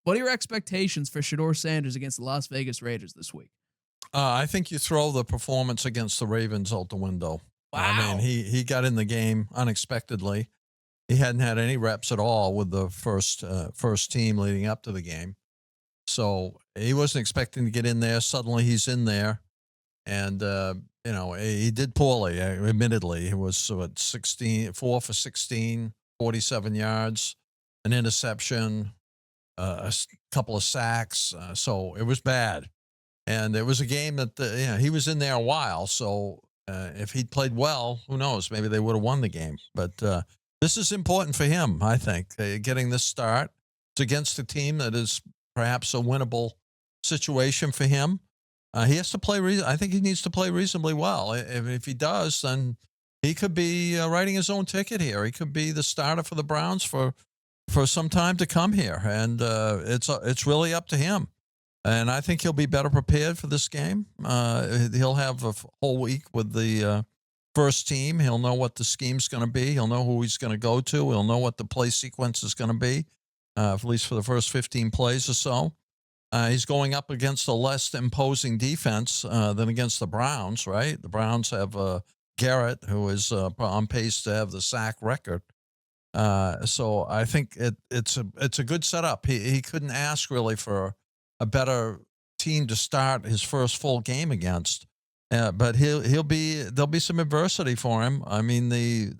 What are your expectations for Shedeur Sanders against the Las Vegas Raiders this week? I think you throw the performance against the Ravens out the window. I mean, Wow. he got in the game unexpectedly. He hadn't had any reps at all with the first team leading up to the game, so he wasn't expecting to get in there. Suddenly, he's in there, and he did poorly. Admittedly, he was 4 for 16, 47 yards, an interception, couple of sacks. So it was bad. And it was a game that he was in there a while. So if he'd played well, who knows? Maybe they would have won the game. But this is important for him, I think, getting this start. It's against a team that is perhaps a winnable situation for him. He has to play. I think he needs to play reasonably well. If he does, then he could be writing his own ticket here. He could be the starter for the Browns for some time to come here, and it's really up to him. And I think he'll be better prepared for this game. He'll have a whole week with the first team. He'll know what the scheme's going to be. He'll know who he's going to go to. He'll know what the play sequence is going to be, at least for the first 15 plays or so. He's going up against a less imposing defense than against the Browns, right? The Browns have Garrett, who is on pace to have the sack record. So I think it's a good setup. He couldn't ask really for a better team to start his first full game against. But there'll be some adversity for him. I mean, the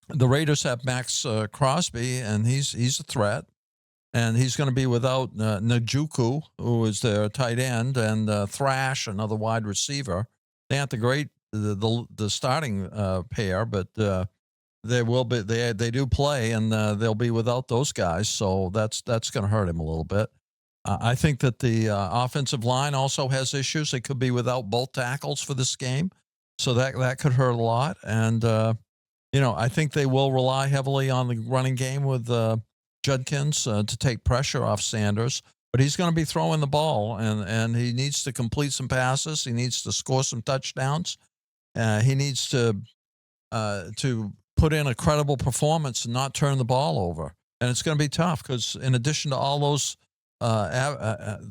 Raiders have Max Crosby, and he's a threat, and he's going to be without Njoku, who is their tight end, and Thrash, another wide receiver. They aren't the starting pair, but they will be. They do play, and they'll be without those guys, so that's going to hurt him a little bit. I think that the offensive line also has issues. They could be without both tackles for this game, so that could hurt a lot. And I think they will rely heavily on the running game with Judkins to take pressure off Sanders. But he's going to be throwing the ball, and he needs to complete some passes. He needs to score some touchdowns. He needs to put in a credible performance and not turn the ball over. And it's going to be tough because in addition to all those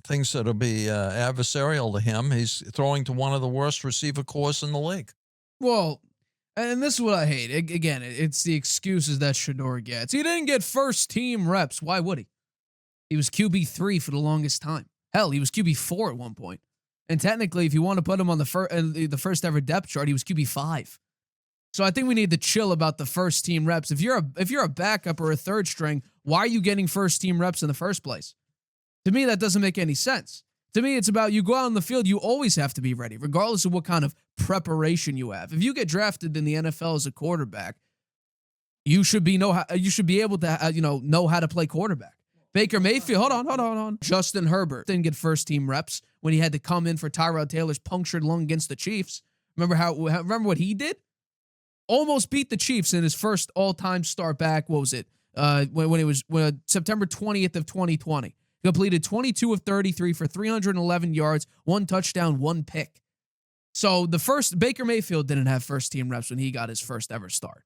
things that will be adversarial to him, he's throwing to one of the worst receiver corps in the league. Well, and this is what I hate. Again, it's the excuses that Shedeur gets. He didn't get first team reps. Why would he? He was QB3 for the longest time. Hell, he was QB4 at one point. And technically, if you want to put him on the first ever depth chart, he was QB5. So I think we need to chill about the first team reps. If you're a backup or a third string, why are you getting first team reps in the first place? To me, that doesn't make any sense. To me, it's about you go out on the field, you always have to be ready, regardless of what kind of preparation you have. If you get drafted in the NFL as a quarterback, you should be able to know how to play quarterback. Baker Mayfield, hold on. Justin Herbert didn't get first team reps when he had to come in for Tyrod Taylor's punctured lung against the Chiefs. Remember what he did? Almost beat the Chiefs in his first all-time start back. What was it? When it was September 20th of 2020. Completed 22 of 33 for 311 yards, 1 touchdown, 1 pick. So Baker Mayfield didn't have first team reps when he got his first ever start.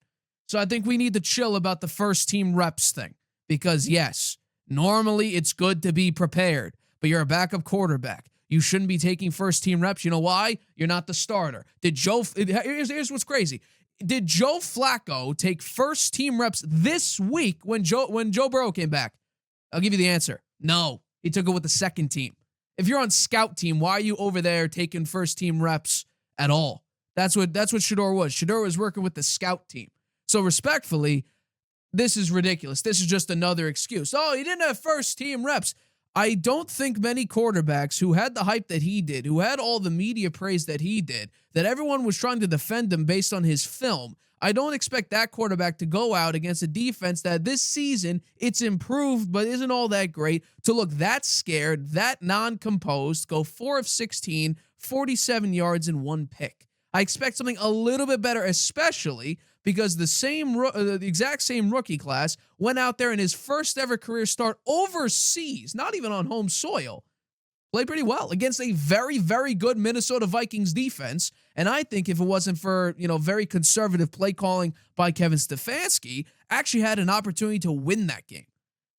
So I think we need to chill about the first team reps thing because yes, normally it's good to be prepared, but you're a backup quarterback. You shouldn't be taking first team reps. You know why? You're not the starter. Here's what's crazy. Did Joe Flacco take first team reps this week when Joe Burrow came back? I'll give you the answer. No, he took it with the second team. If you're on scout team, why are you over there taking first team reps at all? That's what Shedeur was. Shedeur was working with the scout team. So respectfully, this is ridiculous. This is just another excuse. Oh, he didn't have first team reps. I don't think many quarterbacks who had the hype that he did, who had all the media praise that he did, that everyone was trying to defend him based on his film. I don't expect that quarterback to go out against a defense that this season it's improved but isn't all that great, to look that scared, that non-composed, go 4 of 16, 47 yards and 1 pick. I expect something a little bit better, especially because the exact same rookie class went out there in his first ever career start overseas, not even on home soil, played pretty well against a very, very good Minnesota Vikings defense. And I think if it wasn't for, very conservative play calling by Kevin Stefanski, actually had an opportunity to win that game.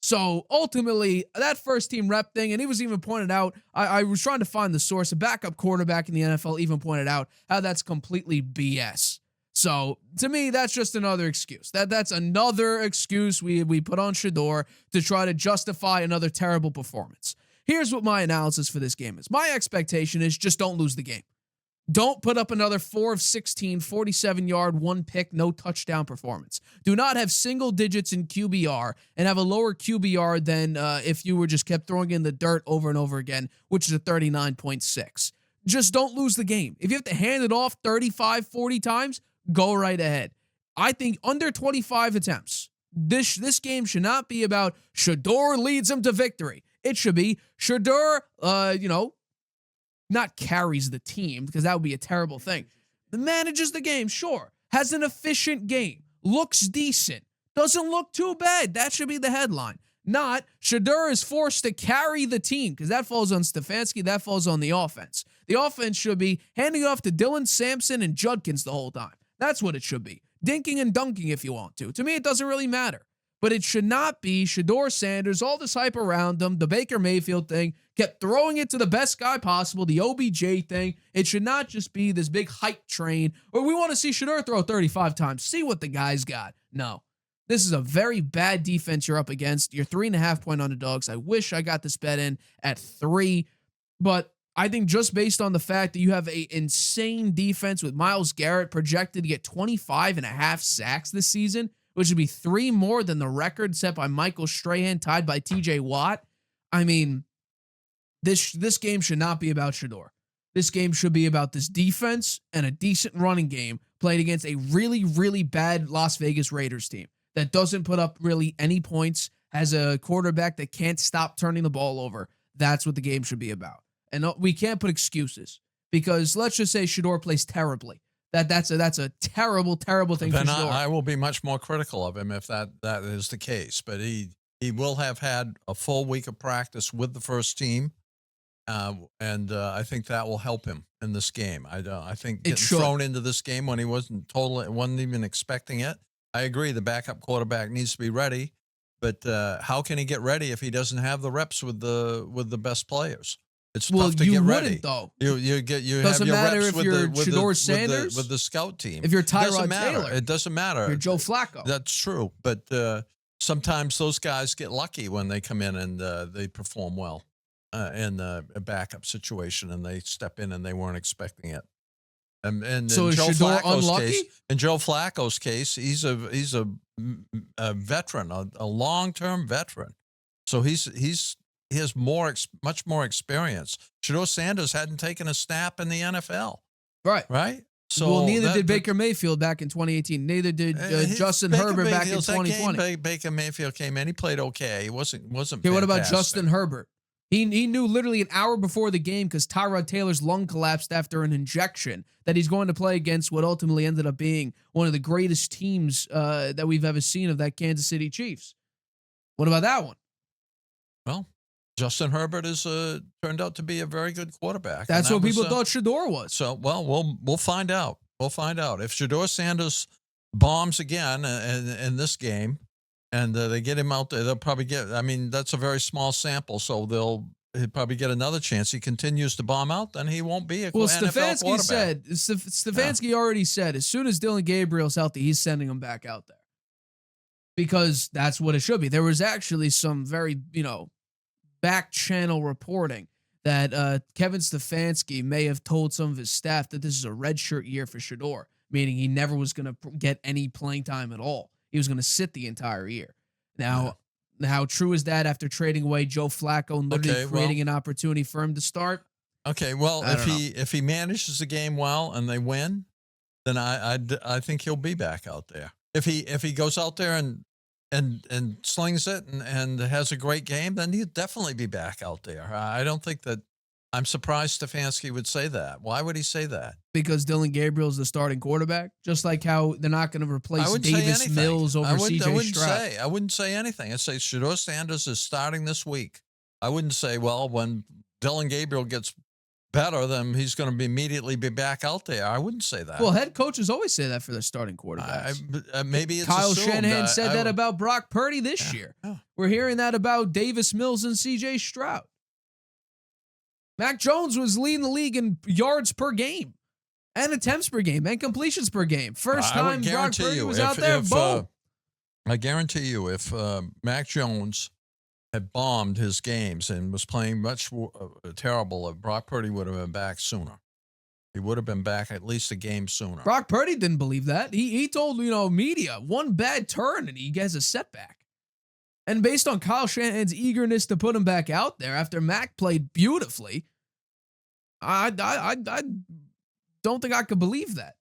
So ultimately, that first team rep thing, and he was even pointed out, I was trying to find the source, a backup quarterback in the NFL even pointed out how that's completely BS. So to me, that's just another excuse. That's another excuse we put on Shedeur to try to justify another terrible performance. Here's what my analysis for this game is. My expectation is just don't lose the game. Don't put up another 4 of 16, 47-yard, 1 pick, no touchdown performance. Do not have single digits in QBR and have a lower QBR than if you were just kept throwing in the dirt over and over again, which is a 39.6. Just don't lose the game. If you have to hand it off 35, 40 times, go right ahead. I think under 25 attempts, this game should not be about Shedeur leads him to victory. It should be Shedeur, not carries the team, because that would be a terrible thing. Manages the game, sure. Has an efficient game. Looks decent. Doesn't look too bad. That should be the headline. Not Shedeur is forced to carry the team, because that falls on Stefanski. That falls on the offense. The offense should be handing it off to Dillon, Sampson, and Judkins the whole time. That's what it should be. Dinking and dunking if you want to. To me, it doesn't really matter. But it should not be Shedeur Sanders, all this hype around him, the Baker Mayfield thing, kept throwing it to the best guy possible, the OBJ thing. It should not just be this big hype train, or we want to see Shedeur throw 35 times, see what the guy's got. No. This is a very bad defense you're up against. You're 3.5-point underdogs. I wish I got this bet in at 3, but I think just based on the fact that you have an insane defense with Myles Garrett projected to get 25.5 sacks this season, which would be 3 more than the record set by Michael Strahan, tied by TJ Watt. I mean, this game should not be about Shedeur. This game should be about this defense and a decent running game played against a really, really bad Las Vegas Raiders team that doesn't put up really any points, has a quarterback that can't stop turning the ball over. That's what the game should be about. And we can't put excuses, because let's just say Shedeur plays terribly. That's a terrible, terrible thing then for Shedeur. I will be much more critical of him if that is the case. But he will have had a full week of practice with the first team, and I think that will help him in this game. I think getting thrown into this game when he wasn't even expecting it. I agree, the backup quarterback needs to be ready, but how can he get ready if he doesn't have the reps with the best players? It's tough to get ready. Though. You doesn't have your matter reps if with you're the, with Shedeur the, Sanders, with the scout team. if you're Tyrod Taylor, it doesn't matter. If you're Joe Flacco. That's true, but sometimes those guys get lucky when they come in and they perform well in a backup situation, and they step in and they weren't expecting it. And so in is Joe Shedeur Flacco's unlucky? case, in Joe Flacco's case, he's a veteran, a long-term veteran. So he has much more experience. Shedeur Sanders hadn't taken a snap in the NFL. Right? So neither did Baker Mayfield back in 2018. Neither did Justin Herbert back in 2020. Baker Mayfield came in. He played okay. He wasn't Okay, what about Justin Herbert? He knew literally an hour before the game, because Tyrod Taylor's lung collapsed after an injection, that he's going to play against what ultimately ended up being one of the greatest teams that we've ever seen of that Kansas City Chiefs. What about that one? Well, Justin Herbert is turned out to be a very good quarterback. That's what people thought Shedeur was. So, we'll find out. We'll find out if Shedeur Sanders bombs again in this game, and they get him out there. They'll probably get. I mean, that's a very small sample, so he'll probably get another chance. He continues to bomb out, then he won't be a NFL quarterback. Stefanski already said as soon as Dillon Gabriel's healthy, he's sending him back out there, because that's what it should be. There was actually some very back channel reporting that Kevin Stefanski may have told some of his staff that this is a redshirt year for Shedeur, meaning he never was going to get any playing time at all. He was going to sit the entire year. Now, how true is that after trading away Joe Flacco and literally creating an opportunity for him to start? Okay, well, if he manages the game well and they win, then I think he'll be back out there. If he goes out there and slings it and has a great game, then he'll definitely be back out there. I don't think that. I'm surprised Stefanski would say that. Why would he say that? Because Dillon Gabriel is the starting quarterback, just like how they're not going to replace Davis Mills over C.J. Stroud. I wouldn't say anything. I'd say Shedeur Sanders is starting this week. I wouldn't say, well, when Dillon Gabriel gets better, then he's going to immediately be back out there. I wouldn't say that. Well, head coaches always say that for their starting quarterbacks. Maybe it's Kyle assumed. Shanahan said that about Brock Purdy this year. Yeah. We're hearing that about Davis Mills and C.J. Stroud. Mac Jones was leading the league in yards per game and attempts per game and completions per game. First time Brock Purdy was out there, boom. I guarantee you, if Mac Jones had bombed his games and was playing much terrible, Brock Purdy would have been back sooner. He would have been back at least a game sooner. Brock Purdy didn't believe that. He told, media, one bad turn and he gets a setback. And based on Kyle Shanahan's eagerness to put him back out there after Mac played beautifully, I don't think I could believe that.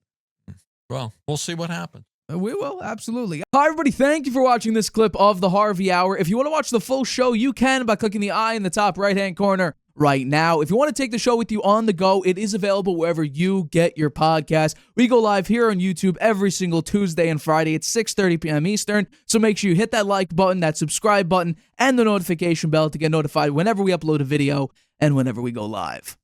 Well, we'll see what happens. We will, absolutely. Hi, everybody. Thank you for watching this clip of the Harvey Hour. If you want to watch the full show, you can by clicking the I in the top right-hand corner right now. If you want to take the show with you on the go, it is available wherever you get your podcast. We go live here on YouTube every single Tuesday and Friday at 6:30 p.m. Eastern. So make sure you hit that like button, that subscribe button, and the notification bell to get notified whenever we upload a video and whenever we go live.